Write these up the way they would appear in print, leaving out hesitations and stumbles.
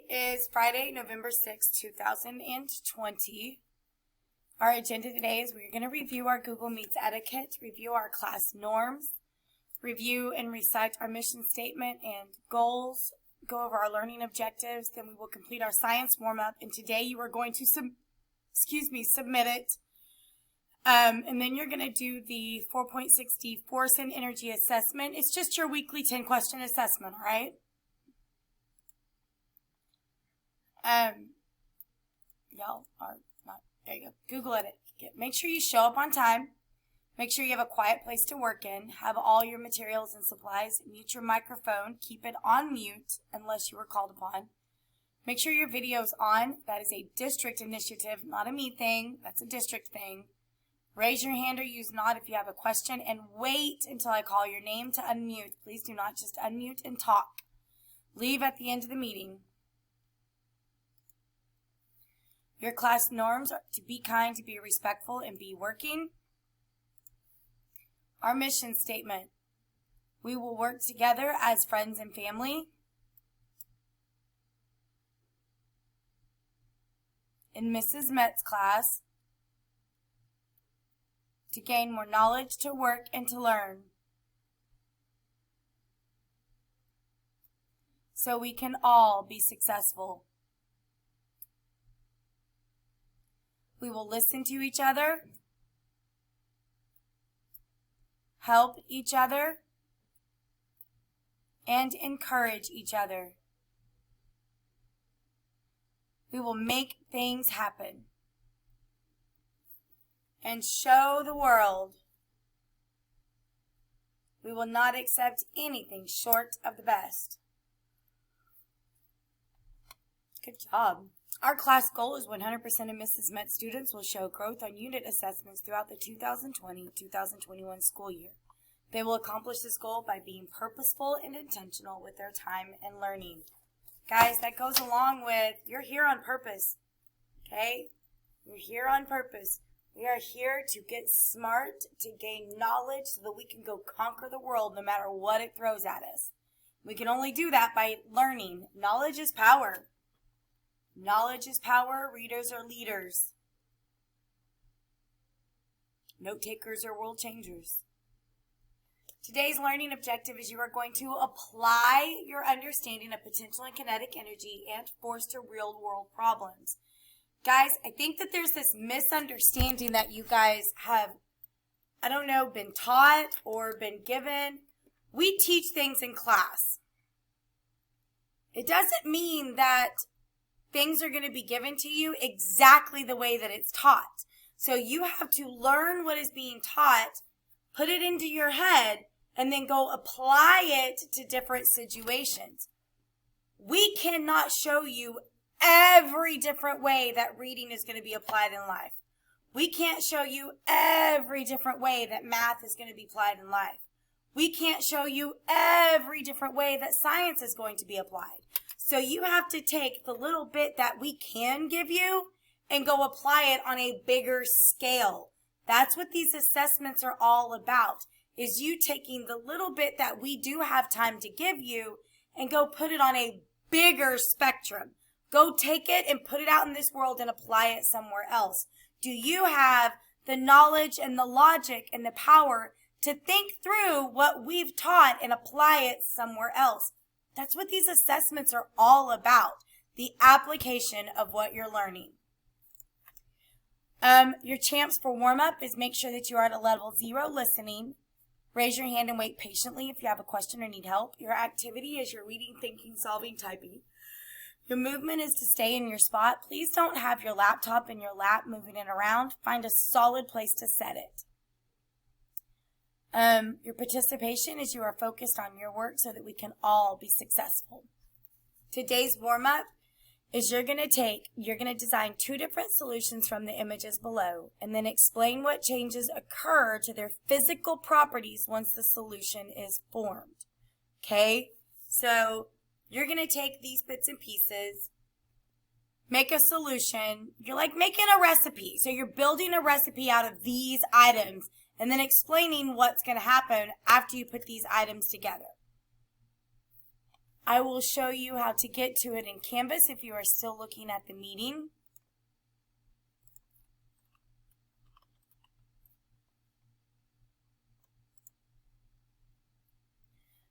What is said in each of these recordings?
is Friday, November 6, 2020. Our agenda today is we're going to review our Google Meets etiquette, review our class norms, review and recite our mission statement and goals, go over our learning objectives, then we will complete our science warm-up, and today you are going to submit it. And then you're going to do the 4.6D Force and Energy Assessment. It's just your weekly 10-question assessment, all right? Y'all are not, there you go. Google it. Make sure you show up on time. Make sure you have a quiet place to work in. Have all your materials and supplies. Mute your microphone. Keep it on mute unless you are called upon. Make sure your video is on. That is a district initiative, not a me thing. That's a district thing. Raise your hand or use nod if you have a question, and wait until I call your name to unmute. Please do not just unmute and talk. Leave at the end of the meeting. Your class norms are to be kind, to be respectful, and be working. Our mission statement: we will work together as friends and family. In Mrs. Met's class, to gain more knowledge, to work, and to learn, so we can all be successful. We will listen to each other, help each other, and encourage each other. We will make things happen and show the world we will not accept anything short of the best. Good job. Our class goal is 100% of Mrs. Met students will show growth on unit assessments throughout the 2020-2021 school year. They will accomplish this goal by being purposeful and intentional with their time and learning. Guys, that goes along with you're here on purpose, okay? You're here on purpose. We are here to get smart, to gain knowledge so that we can go conquer the world no matter what it throws at us. We can only do that by learning. Knowledge is power. Knowledge is power. Readers are leaders. Note takers are world changers. Today's learning objective is you are going to apply your understanding of potential and kinetic energy and force to real world problems. Guys, I think that there's this misunderstanding that you guys have, been taught or been given. We teach things in class. It doesn't mean that things are going to be given to you exactly the way that it's taught. So you have to learn what is being taught, put it into your head, and then go apply it to different situations. We cannot show you every different way that reading is going to be applied in life. We can't show you every different way that math is going to be applied in life. We can't show you every different way that science is going to be applied. So you have to take the little bit that we can give you and go apply it on a bigger scale. That's what these assessments are all about, is you taking the little bit that we do have time to give you and go put it on a bigger spectrum. Go take it and put it out in this world and apply it somewhere else. Do you have the knowledge and the logic and the power to think through what we've taught and apply it somewhere else? That's what these assessments are all about, the application of what you're learning. Your champs for warm-up is make sure that you are at a level 0 listening. Raise your hand and wait patiently if you have a question or need help. Your activity is your reading, thinking, solving, typing. Your movement is to stay in your spot. Please don't have your laptop in your lap moving it around. Find a solid place to set it. Your participation is you are focused on your work so that we can all be successful. Today's warm-up is you're going to design 2 different solutions from the images below and then explain what changes occur to their physical properties once the solution is formed. Okay? So you're going to take these bits and pieces, make a solution. You're like making a recipe. So you're building a recipe out of these items and then explaining what's going to happen after you put these items together. I will show you how to get to it in Canvas if you are still looking at the meeting.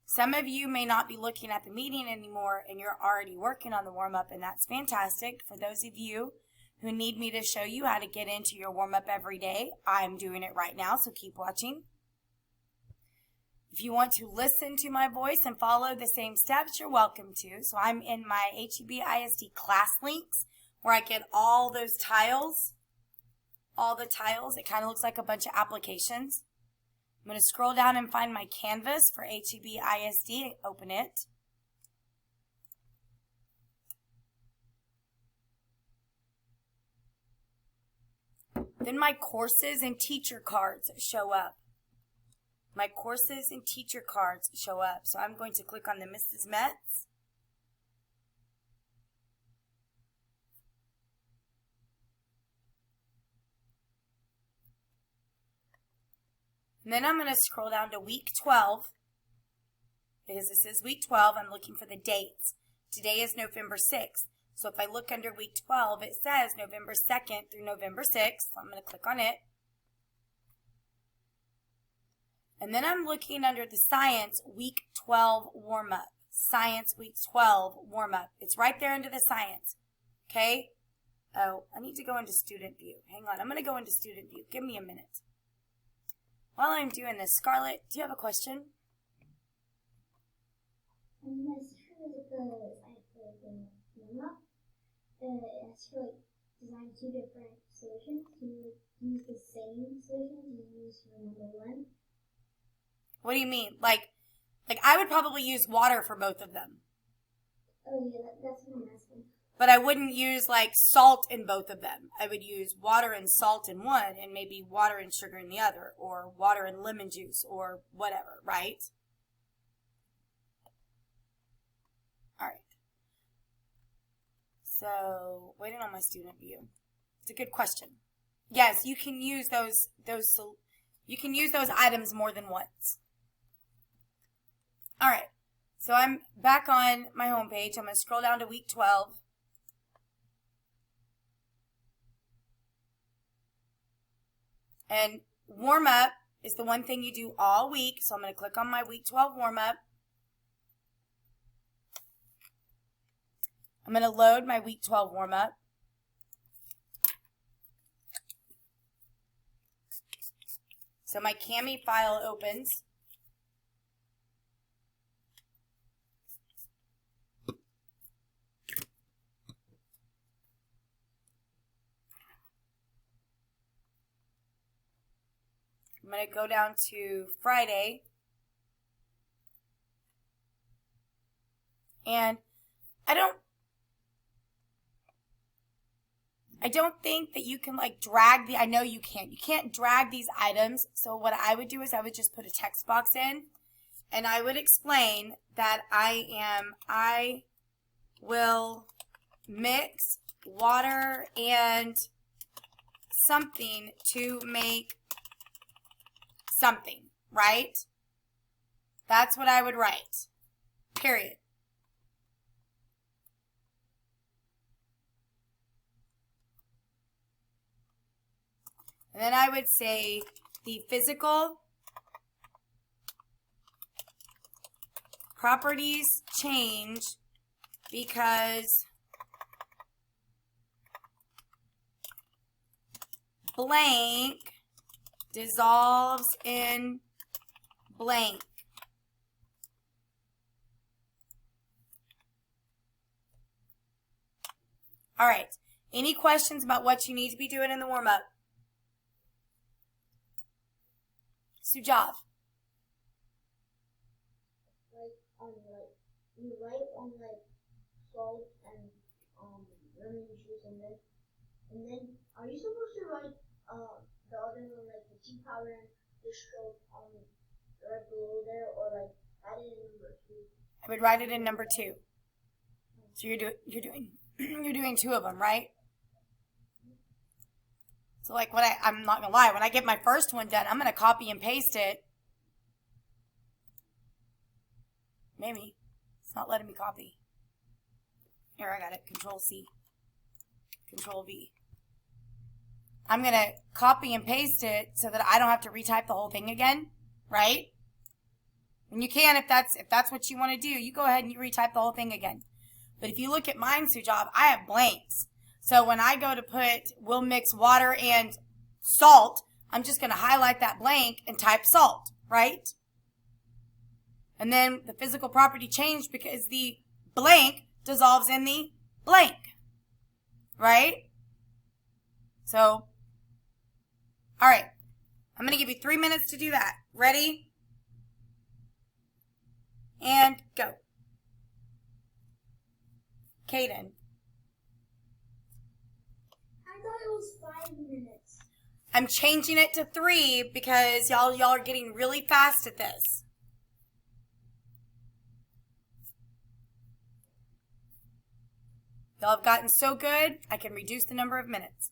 Some of you may not be looking at the meeting anymore and you're already working on the warm-up, and that's fantastic. For those of you who need me to show you how to get into your warm-up every day, I'm doing it right now, so keep watching. If you want to listen to my voice and follow the same steps, you're welcome to. So I'm in my HEB ISD class links where I get all those tiles, It kind of looks like a bunch of applications. I'm going to scroll down and find my Canvas for HEB ISD and open it. Then my courses and teacher cards show up. My courses and teacher cards show up. So I'm going to click on the Mrs. Metz. And then I'm going to scroll down to week 12. Because this is week 12, I'm looking for the dates. Today is November 6th. So if I look under week 12, it says November 2nd through November 6th. So I'm going to click on it. And then I'm looking under the Science Week 12 Warm-Up. Science Week 12 Warm-Up. It's right there under the Science. Okay? Oh, I need to go into Student View. Hang on. I'm going to go into Student View. Give me a minute. While I'm doing this, Scarlett, do you have a question? As for the warm-up, as for design two different solutions, do you use the same solution you use for number one? What do you mean? Like I would probably use water for both of them. Oh yeah, that's what I'm asking. But I wouldn't use like salt in both of them. I would use water and salt in one and maybe water and sugar in the other, or water and lemon juice or whatever, right? All right. So, waiting on my student view. It's a good question. Yes, you can use those items more than once. All right. So I'm back on my home page. I'm going to scroll down to week 12. And warm up is the one thing you do all week. So I'm going to click on my week 12 warm up. I'm going to load my week 12 warm up. So my Cami file opens. I'm going to go down to Friday. And I don't think that you can like drag I know you can't. You can't drag these items. So what I would do is I would just put a text box in and I would explain that I will mix water and something to make something, right? That's what I would write, period. And then I would say the physical properties change because blank dissolves in blank. All right. Any questions about what you need to be doing in the warm-up? Sujav. You write on salt and lemon juice and then are you supposed to write the other one the tea powder and the stroke right below there, or write it in number 2? I would write it in number 2. So you're doing 2 of them, right? So like I'm not gonna lie, when I get my first one done, I'm gonna copy and paste it. Maybe. It's not letting me copy. Here, I got it. Control C. Control V. I'm going to copy and paste it so that I don't have to retype the whole thing again, right? And you can if that's what you want to do. You go ahead and you retype the whole thing again. But if you look at mine, Sujab, I have blanks. So when I go to put, we'll mix water and salt, I'm just going to highlight that blank and type salt, right? And then the physical property changed because the blank dissolves in the blank, right? So, all right. I'm going to give you 3 minutes to do that. Ready? And go. Kaden. I thought it was 5 minutes. I'm changing it to 3 because y'all are getting really fast at this. Y'all have gotten so good, I can reduce the number of minutes.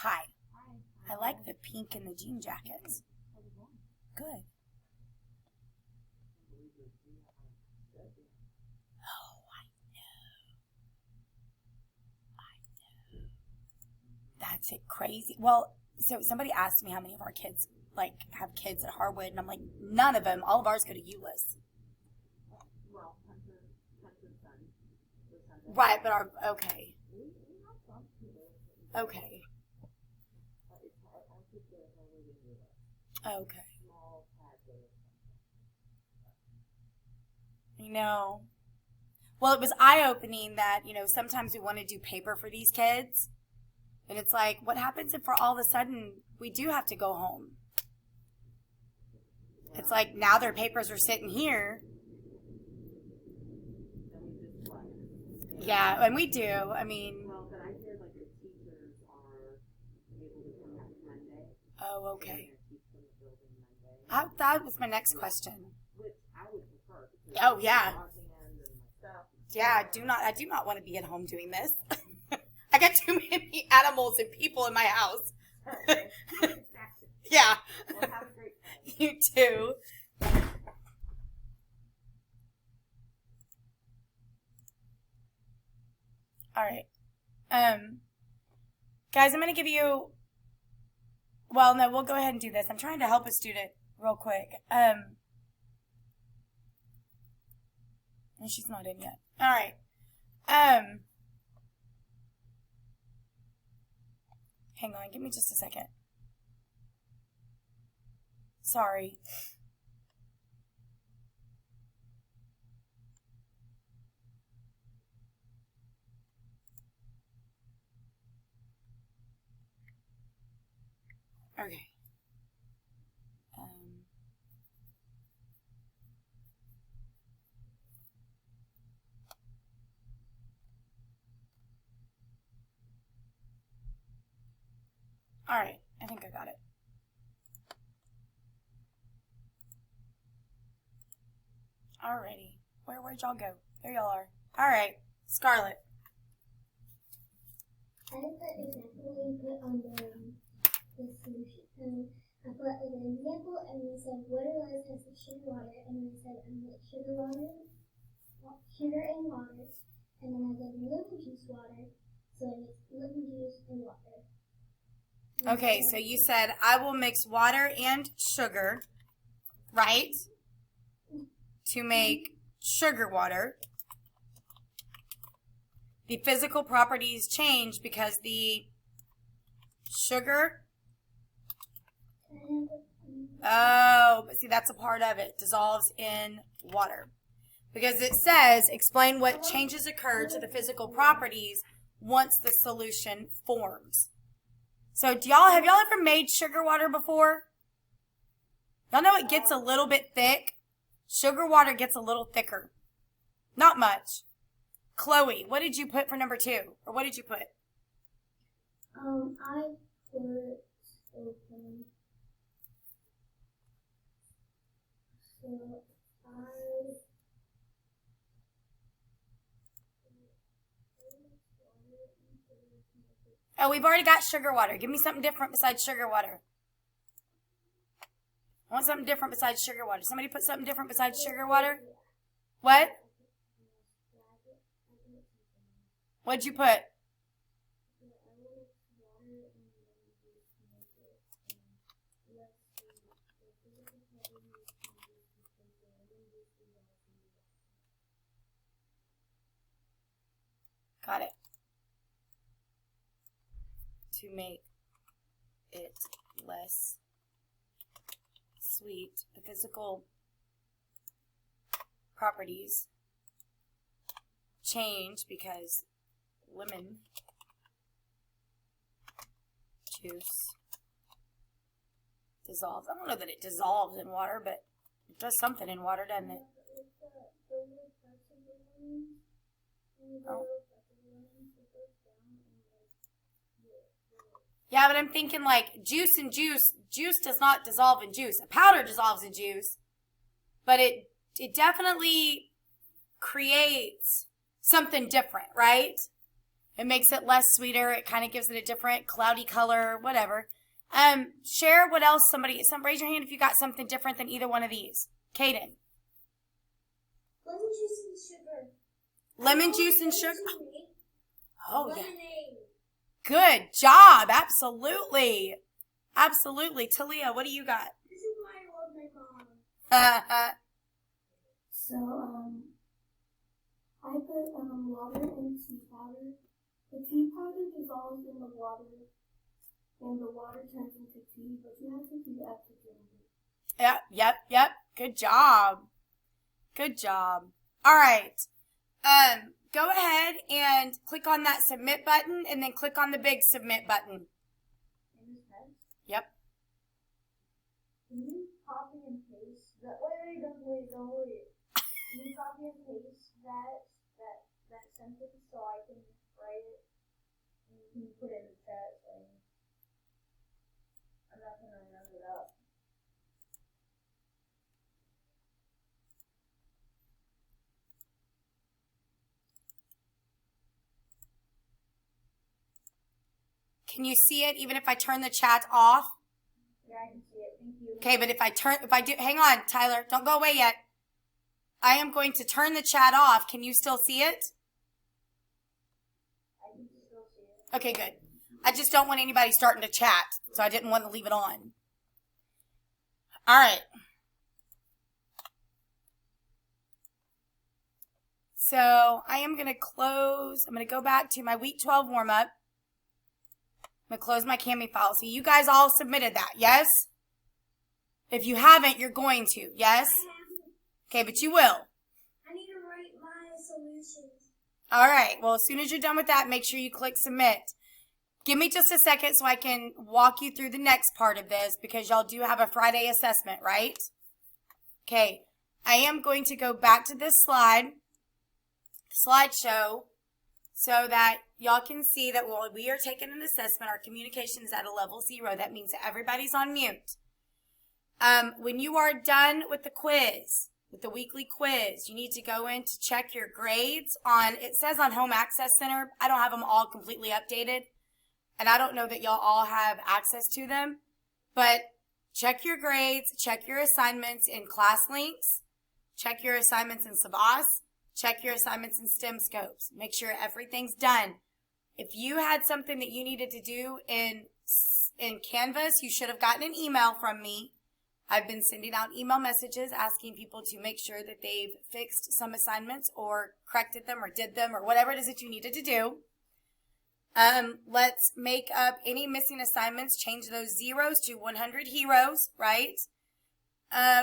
Hi. I like the pink and the jean jackets. Good. Oh, I know. That's it, crazy. Well, so somebody asked me how many of our kids, have kids at Harwood, and I'm like, none of them. All of ours go to Euless. Well, Hunter's son. Right, but okay. Okay. Okay. I know. Well, it was eye-opening that, sometimes we want to do paper for these kids. And it's like, what happens if for all of a sudden we do have to go home? It's like now their papers are sitting here. Yeah, and we do. I mean. Well, but I hear the teachers are able to come back Monday. Oh, okay. Teach them the building Monday. That was my next question. Which I would prefer. Oh, yeah. Yeah, I do not want to be at home doing this. I got too many animals and people in my house. Yeah. Well, have a great time. You too. All right. Guys, I'm going to give you, well, no, we'll go ahead and do this. I'm trying to help a student real quick. And she's not in yet. All right. Hang on, give me just a second. Sorry. Okay. All right, I think I got it. Alrighty. Where'd y'all go? There y'all are. All right, Scarlett. I did that example we put on the solution. I put an example and we said water less has the sugar water, and then I said I mix sugar and water, and then I said lemon juice water, so I mix lemon juice and water. Okay, so you said I will mix water and sugar, right? To make sugar water. The physical properties change because the sugar. Oh, but see, that's a part of it. Dissolves in water. Because it says, explain what changes occur to the physical properties once the solution forms. So have y'all ever made sugar water before? Y'all know it gets a little bit thick. Sugar water gets a little thicker. Not much. Chloe, what did you put for number 2? Or what did you put? I put open. So Oh, we've already got sugar water. Give me something different besides sugar water. I want something different besides sugar water. Somebody put something different besides sugar water? What? What'd you put? Got it. To make it less sweet, the physical properties change because lemon juice dissolves. I don't know that it dissolves in water, but it does something in water, doesn't it? Oh. Yeah, but I'm thinking like juice and juice. Juice does not dissolve in juice. A powder dissolves in juice, but it definitely creates something different, right? It makes it less sweeter. It kind of gives it a different cloudy color, whatever. Share what else raise your hand if you got something different than either one of these. Kaden. lemon juice and sugar. Lemon juice and sugar. Oh, yeah. Lemonade. Good job. Absolutely. Absolutely. Talia, what do you got? This is why I love my mom. So, I put water and tea powder. The tea powder dissolves in the water, and the water turns into tea, but you have to heat it up to drink it. Yep. Good job. Good job. All right. Go ahead and click on that submit button, and then click on the big submit button. Yep. Can you copy and paste that? Wait. Can you copy and paste that sentence so I can write it? And you can put it in the chat. So I'm not gonna remember it up. Can you see it even if I turn the chat off? Yeah, I can see it. Thank you. Okay, but hang on, Tyler, don't go away yet. I am going to turn the chat off. Can you still see it? I can still see it. Okay, good. I just don't want anybody starting to chat, so I didn't want to leave it on. All right. So I am going to close. I'm going to go back to my week 12 warm-up. I'm going to close my Cami file. So you guys all submitted that, yes? If you haven't, you're going to, yes? Okay, but you will. I need to write my solutions. All right. Well, as soon as you're done with that, make sure you click submit. Give me just a second so I can walk you through the next part of this because y'all do have a Friday assessment, right? Okay, I am going to go back to this slideshow, so that y'all can see that while we are taking an assessment, our communication is at a level 0. That means that everybody's on mute. When you are done with the quiz, with the weekly quiz, you need to go in to check your grades on, it says on Home Access Center. I don't have them all completely updated, and I don't know that y'all all have access to them, but check your grades, check your assignments in Class Links, check your assignments in Savas, check your assignments in STEM Scopes. Make sure everything's done. If you had something that you needed to do in Canvas, you should have gotten an email from me. I've been sending out email messages asking people to make sure that they've fixed some assignments or corrected them or did them or whatever it is that you needed to do. Let's make up any missing assignments, change those zeros to 100 heroes, right?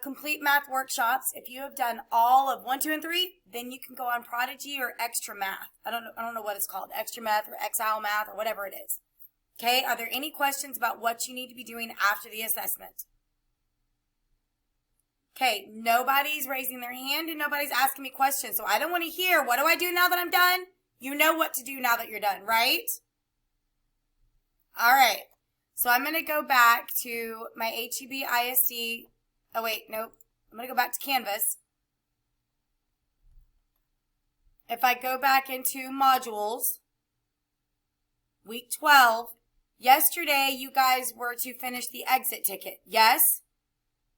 Complete math workshops. If you have done all of 1, 2, and 3, then you can go on Prodigy or Extra Math. I don't know what it's called, Extra Math or Exile Math or whatever it is. Okay, are there any questions about what you need to be doing after the assessment? Okay, nobody's raising their hand and nobody's asking me questions, so I don't want to hear, what do I do now that I'm done? You know what to do now that you're done, right? All right, so I'm going to go back to my HEB ISD. Oh, wait, nope. I'm going to go back to Canvas. If I go back into modules, week 12, yesterday you guys were to finish the exit ticket. Yes?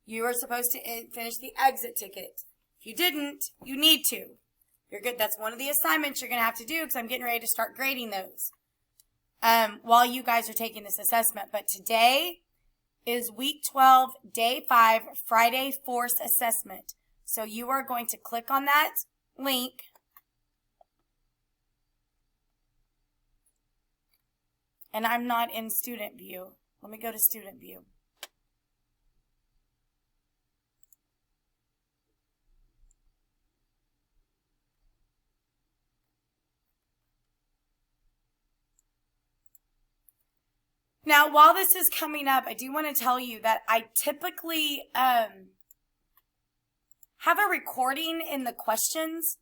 You were supposed to finish the exit ticket. If you didn't, you need to. You're good. That's one of the assignments you're going to have to do because I'm getting ready to start grading those while you guys are taking this assessment. But today is week 12, day 5, Friday Force Assessment. So you are going to click on that link. And I'm not in student view. Let me go to student view. Now, while this is coming up, I do want to tell you that I typically have a recording in the questions.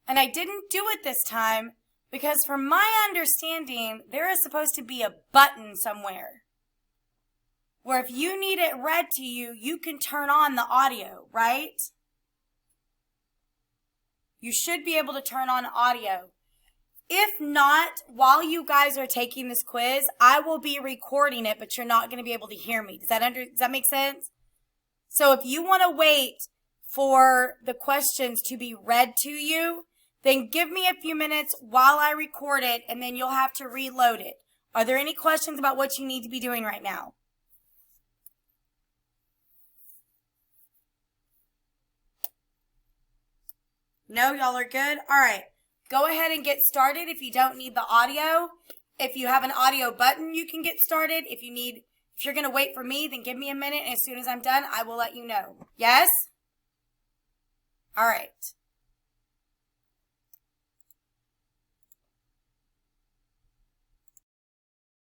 And I didn't do it this time because from my understanding, there is supposed to be a button somewhere where if you need it read to you, you can turn on the audio, right? You should be able to turn on audio. If not, while you guys are taking this quiz, I will be recording it, but you're not going to be able to hear me. Does that make sense? So if you want to wait for the questions to be read to you, then give me a few minutes while I record it, and then you'll have to reload it. Are there any questions about what you need to be doing right now? No, y'all are good? All right. Go ahead and get started if you don't need the audio. If you have an audio button, you can get started. If you're going to wait for me, then give me a minute. And as soon as I'm done, I will let you know. Yes? All right.